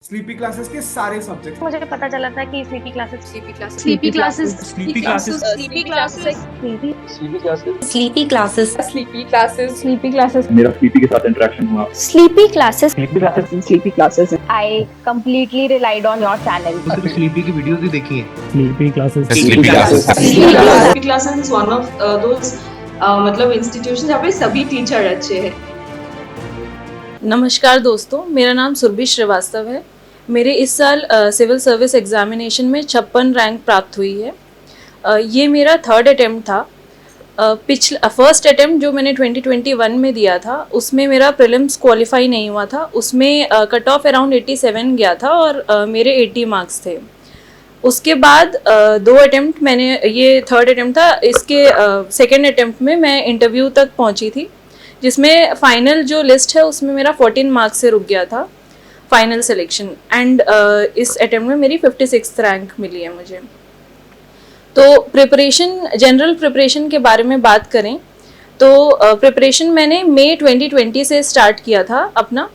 Sleepy classes के सारे subject. मुझे पता चला था कि sleepy classes sleepy classes sleepy classes sleepy classes sleepy classes sleepy classes sleepy classes sleepy classes sleepy classes मेरा स्लीपी के साथ इंटरेक्शन हुआ। Sleepy classes sleepy classes I completely relied on your channel. Sleepy की videos भी देखी है। Sleepy classes sleepy classes is one of those मतलब institution जहाँ पे सभी टीचर अच्छे हैं। नमस्कार दोस्तों, मेरा नाम सुरभि श्रीवास्तव है। मेरे इस साल सिविल सर्विस एग्जामिनेशन में 56 रैंक प्राप्त हुई है। ये मेरा थर्ड अटेम्प्ट था। फर्स्ट अटेम्प्ट जो मैंने 2021 में दिया था उसमें मेरा प्रीलिम्स क्वालिफाई नहीं हुआ था। उसमें कट ऑफ अराउंड 87 गया था और मेरे 80 मार्क्स थे। उसके बाद दो अटेम्प्ट मैंने, ये थर्ड अटेम्प्ट था, इसके सेकेंड अटेम्प्ट में मैं इंटरव्यू तक पहुंची थी, जिसमें फाइनल जो लिस्ट है उसमें मेरा 14 मार्क्स से रुक गया था फाइनल सिलेक्शन। एंड इस अटेम्प्ट में मेरी 56 रैंक मिली है मुझे। तो प्रिपरेशन, जनरल प्रिपरेशन के बारे में बात करें तो प्रिपरेशन मैंने मई 2020 से स्टार्ट किया था अपना।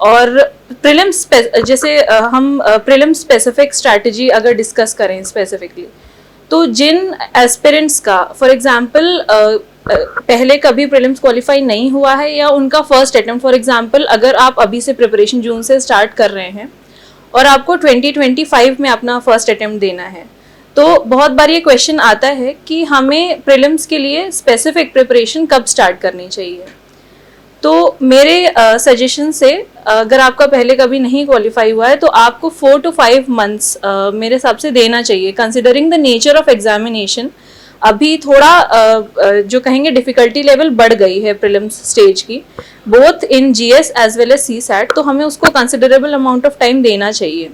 और प्रीलिम्स, जैसे हम प्रीलिम्स स्पेसिफिक स्ट्रैटेजी अगर डिस्कस करें स्पेसिफिकली, तो जिन एस्पिरेंट्स का फॉर एग्जांपल पहले कभी प्रीलिम्स क्वालिफाई नहीं हुआ है या उनका फर्स्ट अटेम्प्ट, फॉर एग्जांपल अगर आप अभी से प्रिपरेशन जून से स्टार्ट कर रहे हैं और आपको 2025 में अपना फर्स्ट अटेम्प्ट देना है, तो बहुत बार ये क्वेश्चन आता है कि हमें प्रीलिम्स के लिए स्पेसिफिक प्रिपरेशन कब स्टार्ट करनी चाहिए। तो मेरे सजेशन से अगर आपका पहले कभी नहीं क्वालिफाई हुआ है तो आपको 4 to 5 मंथ्स मेरे हिसाब से देना चाहिए, considering the nature of examination. अभी थोड़ा जो कहेंगे डिफ़िकल्टी लेवल बढ़ गई है प्रीलिम्स स्टेज की, both in GS as well as CSAT, तो हमें उसको कंसिडरेबल अमाउंट ऑफ टाइम देना चाहिए।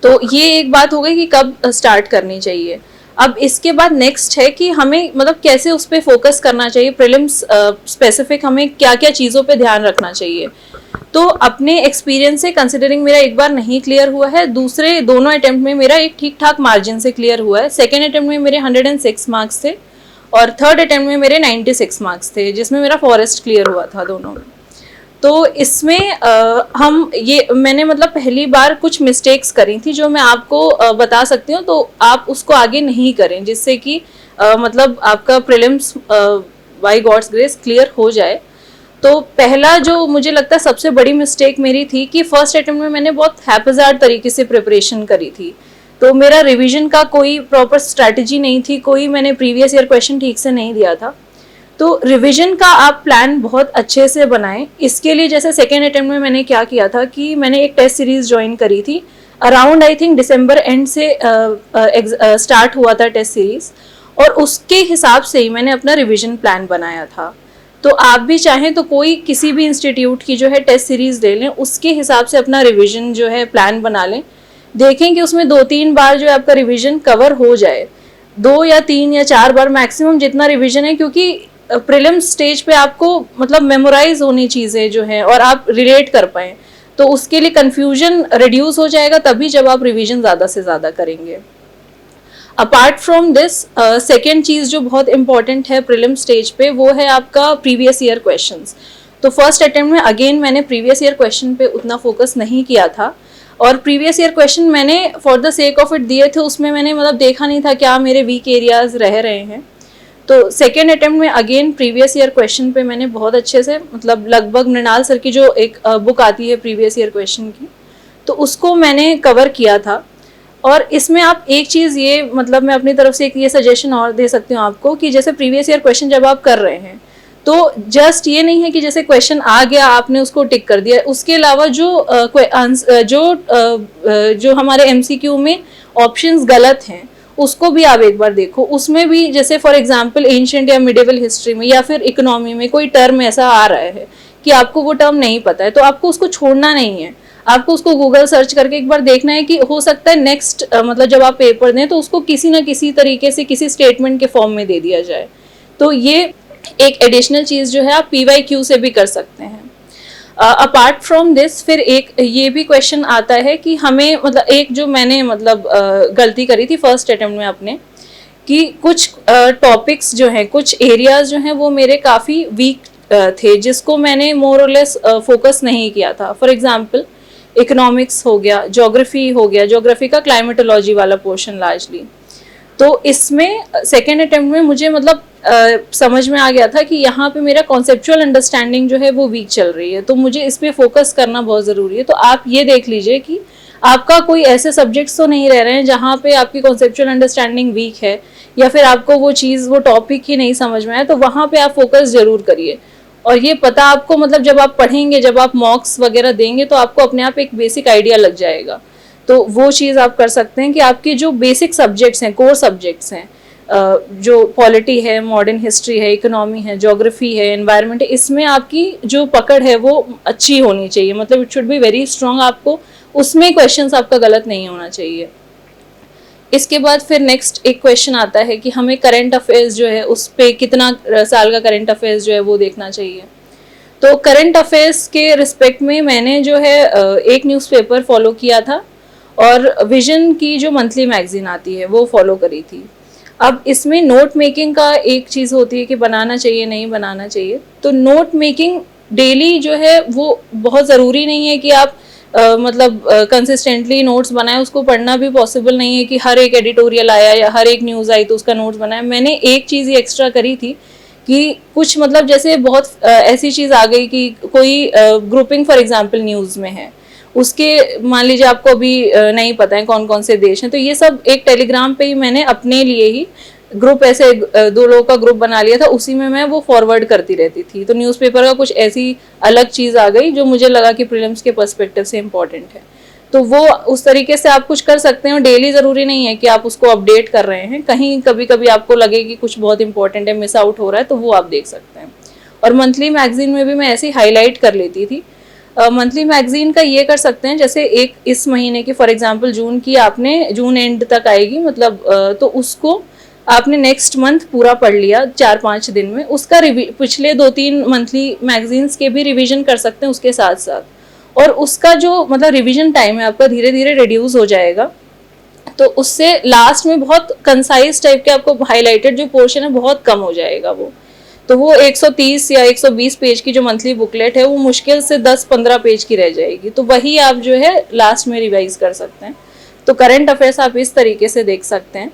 तो ये एक बात हो गई कि कब स्टार्ट करनी चाहिए। अब इसके बाद नेक्स्ट है कि हमें मतलब कैसे उस पर फोकस करना चाहिए, प्रीलिम्स स्पेसिफिक हमें क्या क्या चीज़ों पे ध्यान रखना चाहिए। तो अपने एक्सपीरियंस से कंसिडरिंग मेरा एक बार नहीं क्लियर हुआ है, दूसरे दोनों अटेम्प्ट में मेरा एक ठीक ठाक मार्जिन से क्लियर हुआ है। सेकेंड अटेम्प्ट में मेरे 106 मार्क्स थे और थर्ड अटेम्प्ट में मेरे 96 मार्क्स थे, जिसमें मेरा फॉरेस्ट क्लियर हुआ था दोनों में। तो इसमें हम ये मैंने मतलब पहली बार कुछ मिस्टेक्स करी थी जो मैं आपको बता सकती हूँ, तो आप उसको आगे नहीं करें, जिससे कि मतलब आपका prelims by God's grace clear हो जाए। तो पहला जो मुझे लगता है सबसे बड़ी मिस्टेक मेरी थी कि फर्स्ट अटेम्प्ट में मैंने बहुत हैपजार्ड तरीके से प्रिपरेशन करी थी। तो मेरा रिवीजन का कोई प्रॉपर स्ट्रैटेजी नहीं थी, कोई मैंने प्रीवियस ईयर क्वेश्चन ठीक से नहीं दिया था। तो रिवीजन का आप प्लान बहुत अच्छे से बनाएं। इसके लिए जैसे सेकेंड अटेम्प्ट में मैंने क्या किया था कि मैंने एक टेस्ट सीरीज ज्वाइन करी थी, around I think December and से स्टार्ट हुआ था टेस्ट सीरीज, और उसके हिसाब से ही मैंने अपना रिवीजन प्लान बनाया था। तो आप भी चाहें तो कोई किसी भी इंस्टीट्यूट की जो है टेस्ट सीरीज ले लें, उसके हिसाब से अपना रिवीजन जो है प्लान बना लें। देखें कि उसमें 2-3 बार जो है आपका रिवीजन कवर हो जाए, 2 या 3 या 4 बार मैक्सिमम जितना रिवीजन है, क्योंकि प्रीलिम्स स्टेज पे आपको मतलब मेमोराइज होनी चीज़ें जो हैं और आप रिलेट कर पाएँ, तो उसके लिए कन्फ्यूजन रिड्यूस हो जाएगा तभी जब आप रिवीजन ज़्यादा से ज़्यादा करेंगे। अपार्ट फ्रॉम दिस, सेकेंड चीज़ जो बहुत इंपॉर्टेंट है प्रीलिम्स स्टेज पे, वो है आपका प्रीवियस ईयर क्वेश्चंस। तो फर्स्ट अटेम्प्ट में अगेन मैंने प्रीवियस ईयर क्वेश्चन पे उतना फोकस नहीं किया था, और प्रीवियस ईयर क्वेश्चन मैंने for the sake of it दिए थे, उसमें मैंने मतलब देखा नहीं था क्या मेरे वीक एरियाज रह रहे हैं। तो सेकेंड अटेम्प्ट में अगेन प्रीवियस ईयर क्वेश्चन पे मैंने बहुत अच्छे से, मतलब लगभग मृणाल सर की जो एक बुक आती है प्रीवियस ईयर क्वेश्चन की, तो उसको मैंने कवर किया था। और इसमें आप एक चीज़ ये, मतलब मैं अपनी तरफ से एक ये सजेशन और दे सकती हूँ आपको कि जैसे प्रीवियस ईयर क्वेश्चन जब आप कर रहे हैं तो जस्ट ये नहीं है कि जैसे क्वेश्चन आ गया आपने उसको टिक कर दिया, उसके अलावा जो हमारे एमसीक्यू में ऑप्शंस गलत हैं उसको भी आप एक बार देखो। उसमें भी जैसे फॉर एग्जांपल एंशिएंट या मिडिवल हिस्ट्री में या फिर इकोनॉमी में कोई टर्म ऐसा आ रहा है कि आपको वो टर्म नहीं पता है, तो आपको उसको छोड़ना नहीं है, आपको उसको गूगल सर्च करके एक बार देखना है कि हो सकता है नेक्स्ट मतलब जब आप पेपर दें तो उसको किसी ना किसी तरीके से किसी स्टेटमेंट के फॉर्म में दे दिया जाए। तो ये एक एडिशनल चीज़ जो है आप PYQ से भी कर सकते हैं। अपार्ट फ्रॉम दिस, फिर एक ये भी क्वेश्चन आता है कि हमें मतलब एक जो मैंने मतलब गलती करी थी फर्स्ट अटेम्प्ट में अपने, कि कुछ टॉपिक्स जो हैं, कुछ एरियाज जो हैं वो मेरे काफ़ी वीक थे, जिसको मैंने मोर और लेस फोकस नहीं किया था। फॉर एग्जांपल इकोनॉमिक्स हो गया, ज्योग्राफी हो गया, ज्योग्राफी का क्लाइमेटोलॉजी वाला पोर्शन लार्जली। तो इसमें सेकेंड अटेम्प्ट में मुझे मतलब समझ में आ गया था कि यहाँ पे मेरा कॉन्सेप्चुअल अंडरस्टैंडिंग जो है वो वीक चल रही है, तो मुझे इस पे फोकस करना बहुत ज़रूरी है। तो आप ये देख लीजिए कि आपका कोई ऐसे सब्जेक्ट्स तो नहीं रह रहे हैं जहाँ पे आपकी कॉन्सेप्चुअल अंडरस्टैंडिंग वीक है, या फिर आपको वो चीज़, वो टॉपिक ही नहीं समझ में आया, तो वहाँ पे आप फोकस ज़रूर करिए। और ये पता आपको, मतलब जब आप पढ़ेंगे, जब आप मॉक्स वगैरह देंगे, तो आपको अपने आप एक बेसिक आइडिया लग जाएगा। तो वो चीज़ आप कर सकते हैं कि आपके जो बेसिक सब्जेक्ट्स हैं, कोर सब्जेक्ट्स हैं, जो पॉलिटी है, मॉडर्न हिस्ट्री है, इकोनॉमी है, ज्योग्राफी है, एनवायरनमेंट है, इसमें आपकी जो पकड़ है वो अच्छी होनी चाहिए, मतलब it should be very strong. आपको उसमें क्वेश्चंस आपका गलत नहीं होना चाहिए। इसके बाद फिर नेक्स्ट एक क्वेश्चन आता है कि हमें करंट अफेयर्स जो है उस पे कितना साल का करंट अफेयर्स जो है वो देखना चाहिए। तो करंट अफेयर्स के रिस्पेक्ट में मैंने जो है एक न्यूज़पेपर फॉलो किया था और विजन की जो मंथली मैगजीन आती है वो फॉलो करी थी। अब इसमें नोट मेकिंग का एक चीज़ होती है कि बनाना चाहिए नहीं बनाना चाहिए। तो नोट मेकिंग डेली जो है वो बहुत ज़रूरी नहीं है कि आप मतलब कंसिस्टेंटली नोट्स बनाए, उसको पढ़ना भी पॉसिबल नहीं है कि हर एक एडिटोरियल आया या हर एक न्यूज़ आई तो उसका नोट्स बनाया। मैंने एक चीज़ ही एक्स्ट्रा करी थी कि कुछ मतलब जैसे बहुत ऐसी चीज़ आ गई कि कोई ग्रुपिंग फॉर एग्जांपल न्यूज़ में है, उसके मान लीजिए आपको अभी नहीं पता है कौन कौन से देश हैं, तो ये सब एक टेलीग्राम पे ही मैंने अपने लिए ही ग्रुप, ऐसे 2 लोगों का ग्रुप बना लिया था, उसी में मैं वो फॉरवर्ड करती रहती थी। तो न्यूज़पेपर का कुछ ऐसी अलग चीज़ आ गई जो मुझे लगा कि प्रीलिम्स के पर्सपेक्टिव से इम्पॉर्टेंट है, तो वो उस तरीके से आप कुछ कर सकते हैं। डेली ज़रूरी नहीं है कि आप उसको अपडेट कर रहे हैं, कहीं कभी कभी आपको लगे कि कुछ बहुत इंपॉर्टेंट है, मिस आउट हो रहा है, तो वो आप देख सकते हैं। और मंथली मैगजीन में भी मैं ऐसे हाईलाइट कर लेती थी। मंथली मैगजीन का ये कर सकते हैं, जैसे एक इस महीने की फॉर एग्जांपल जून की, आपने जून एंड तक आएगी, मतलब तो उसको आपने नेक्स्ट मंथ पूरा पढ़ लिया 4-5 दिन में, उसका पिछले 2-3 मंथली मैगजीन्स के भी रिवीजन कर सकते हैं उसके साथ साथ, और उसका जो मतलब रिवीजन टाइम है आपका धीरे धीरे रिड्यूस हो जाएगा। तो उससे लास्ट में बहुत कंसाइज टाइप के आपको हाईलाइटेड जो पोर्शन है बहुत कम हो जाएगा वो। तो वो 130 या 120 पेज की जो मंथली बुकलेट है वो मुश्किल से 10-15 पेज की रह जाएगी, तो वही आप जो है लास्ट में रिवाइज कर सकते हैं। तो करंट अफेयर्स आप इस तरीके से देख सकते हैं।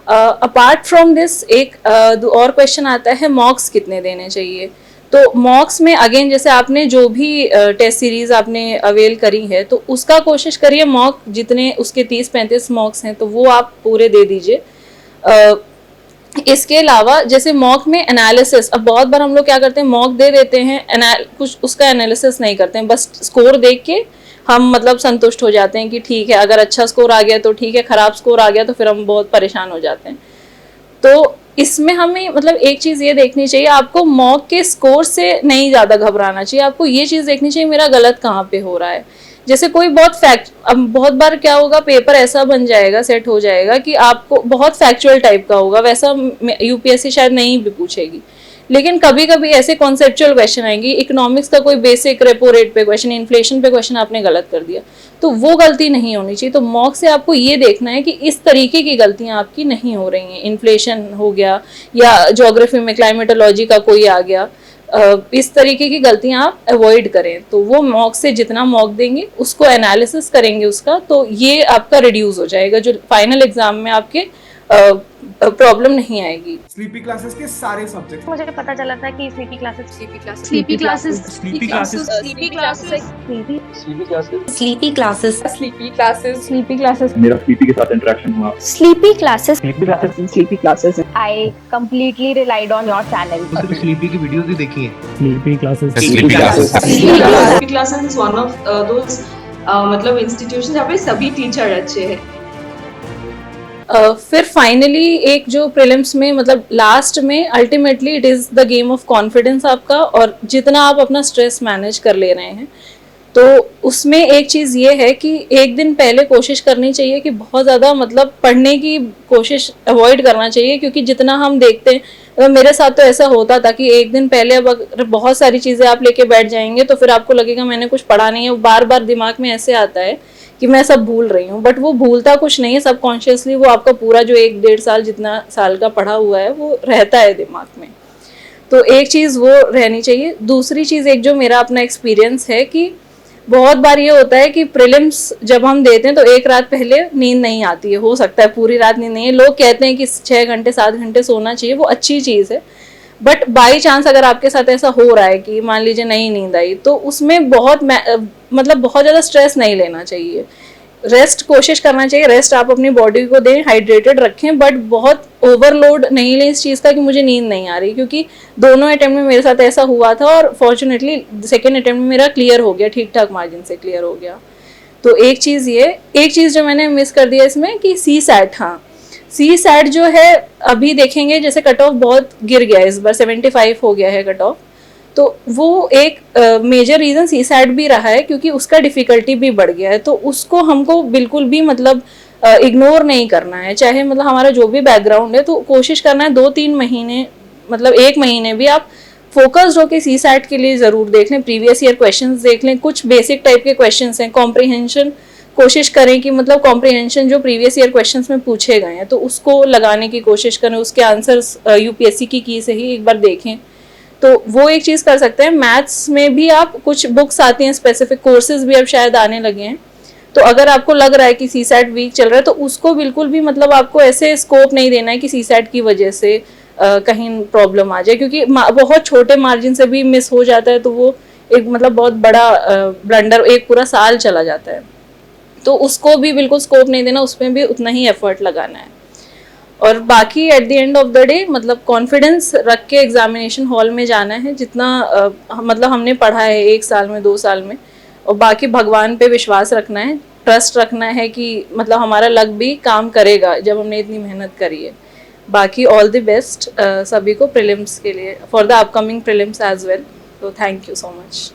अपार्ट फ्रॉम दिस एक और क्वेश्चन आता है मॉक्स कितने देने चाहिए। तो मॉक्स में अगेन जैसे आपने जो भी टेस्ट सीरीज आपने अवेल करी है तो उसका कोशिश करिए मॉक जितने उसके 30-35 मॉक्स हैं तो वो आप पूरे दे दीजिए। इसके अलावा जैसे मॉक में एनालिसिस, अब बहुत बार हम लोग क्या करते हैं मॉक दे देते हैं, कुछ उसका एनालिसिस नहीं करते हैं, बस स्कोर देख के हम मतलब संतुष्ट हो जाते हैं कि ठीक है, अगर अच्छा स्कोर आ गया तो ठीक है, खराब स्कोर आ गया तो फिर हम बहुत परेशान हो जाते हैं। तो इसमें हमें मतलब एक चीज़ ये देखनी चाहिए, आपको मॉक के स्कोर से नहीं ज़्यादा घबराना चाहिए, आपको ये चीज़ देखनी चाहिए मेरा गलत कहाँ पे हो रहा है। जैसे कोई अब बहुत बार क्या होगा, पेपर ऐसा बन जाएगा, सेट हो जाएगा कि आपको बहुत फैक्चुअल टाइप का होगा, वैसा यूपीएससी शायद नहीं भी पूछेगी, लेकिन कभी कभी ऐसे कॉन्सेप्चुअल क्वेश्चन आएंगे, इकोनॉमिक्स का कोई बेसिक रेपो रेट पे क्वेश्चन, इन्फ्लेशन पे क्वेश्चन आपने गलत कर दिया, तो वो गलती नहीं होनी चाहिए। तो मॉक से आपको ये देखना है कि इस तरीके की गलतियां आपकी नहीं हो रही हैं, इन्फ्लेशन हो गया या ज्योग्राफी में क्लाइमेटोलॉजी का कोई आ गया, इस तरीके की गलतियां आप अवॉइड करें। तो वो मॉक से जितना मॉक देंगे उसको एनालिसिस करेंगे उसका, तो ये आपका रिड्यूस हो जाएगा, जो फाइनल एग्जाम में आपके प्रॉब्लम नहीं आएगी। स्लीपी क्लासेस के सारे सब्जेक्ट मुझे पता चला था कि sleepy classes Sleepy classes. Sleepy classes Sleepy classes. CB classes sleepy classes मेरा सीबी के साथ इंटरेक्शन हुआ। Sleepy classes sleepy classes I completely relied on your channel. सिर्फ स्लीपी की वीडियोस ही देखी है। Sleepy classes Sleepy classes is one of those मतलब institution जहाँ पे सभी टीचर अच्छे हैं। फिर फाइनली एक जो प्रीलिम्स में मतलब लास्ट में ultimately it is the game of confidence आपका, और जितना आप अपना स्ट्रेस मैनेज कर ले रहे हैं, तो उसमें एक चीज़ ये है कि एक दिन पहले कोशिश करनी चाहिए कि बहुत ज़्यादा मतलब पढ़ने की कोशिश अवॉइड करना चाहिए, क्योंकि जितना हम देखते हैं, मेरे साथ तो ऐसा होता था कि एक दिन पहले अब अगर बहुत सारी चीज़ें आप लेके बैठ जाएंगे तो फिर आपको लगेगा मैंने कुछ पढ़ा नहीं है, बार बार दिमाग में ऐसे आता है कि मैं सब भूल रही हूँ, बट वो भूलता कुछ नहीं है, सबकॉन्शियसली वो आपका पूरा जो 1-1.5 साल जितना साल का पढ़ा हुआ है वो रहता है दिमाग में। तो एक चीज़ वो रहनी चाहिए। दूसरी चीज़ एक जो मेरा अपना एक्सपीरियंस है कि बहुत बार ये होता है कि प्रीलिम्स जब हम देते हैं तो एक रात पहले नींद नहीं आती है, हो सकता है पूरी रात नींद नहीं है। लोग कहते हैं कि 6 घंटे 7 घंटे सोना चाहिए, वो अच्छी चीज़ है, बट बाई चांस अगर आपके साथ ऐसा हो रहा है कि मान लीजिए नहीं नींद आई, तो उसमें बहुत बहुत ज़्यादा स्ट्रेस नहीं लेना चाहिए। रेस्ट कोशिश करना चाहिए, रेस्ट आप अपनी बॉडी को दें, हाइड्रेटेड रखें, बट बहुत ओवरलोड नहीं लें इस चीज़ का कि मुझे नींद नहीं आ रही, क्योंकि दोनों अटेम्प्ट में मेरे साथ ऐसा हुआ था और फॉर्चुनेटली सेकेंड अटेम्प्ट में मेरा क्लियर हो गया, ठीक ठाक मार्जिन से क्लियर हो गया। तो एक चीज़ जो मैंने मिस कर दिया इसमें कि सी सैट, हाँ सी सैट जो है अभी देखेंगे जैसे कट ऑफ बहुत गिर गया है, इस बार 75 हो गया है कट ऑफ, तो वो एक मेजर रीज़न सी सैट भी रहा है क्योंकि उसका डिफ़िकल्टी भी बढ़ गया है। तो उसको हमको बिल्कुल भी मतलब इग्नोर नहीं करना है, चाहे मतलब हमारा जो भी बैकग्राउंड है, तो कोशिश करना है 2-3 महीने मतलब 1 महीने भी आप फोकस्ड होकर सी सैट के लिए ज़रूर देख लें, प्रीवियस ईयर क्वेश्चंस देख लें, कुछ बेसिक टाइप के क्वेश्चंस हैं, कॉम्प्रिहेंशन कोशिश करें कि मतलब कॉम्प्रिहेंशन जो प्रीवियस ईयर क्वेश्चंस में पूछे गए हैं तो उसको लगाने की कोशिश करें, उसके आंसर्स यूपीएससी की से ही एक बार देखें, तो वो एक चीज़ कर सकते हैं। मैथ्स में भी आप कुछ बुक्स आती हैं, स्पेसिफिक कोर्सेज भी अब शायद आने लगे हैं, तो अगर आपको लग रहा है कि सी सैट वीक चल रहा है तो उसको बिल्कुल भी मतलब आपको ऐसे स्कोप नहीं देना है कि सी सैट की वजह से कहीं प्रॉब्लम आ जाए, क्योंकि बहुत छोटे मार्जिन से भी मिस हो जाता है तो वो एक मतलब बहुत बड़ा ब्लंडर, एक पूरा साल चला जाता है, तो उसको भी बिल्कुल स्कोप नहीं देना, उसमें भी उतना ही एफर्ट लगाना है। और बाकी at the end of the day मतलब कॉन्फिडेंस रख के एग्जामिनेशन हॉल में जाना है, जितना मतलब हमने पढ़ा है 1 साल में 2 साल में, और बाकी भगवान पे विश्वास रखना है, ट्रस्ट रखना है कि मतलब हमारा लक भी काम करेगा जब हमने इतनी मेहनत करी है। बाकी ऑल द बेस्ट सभी को प्रीलिम्स के लिए, for the upcoming prelims as well, तो थैंक यू सो मच।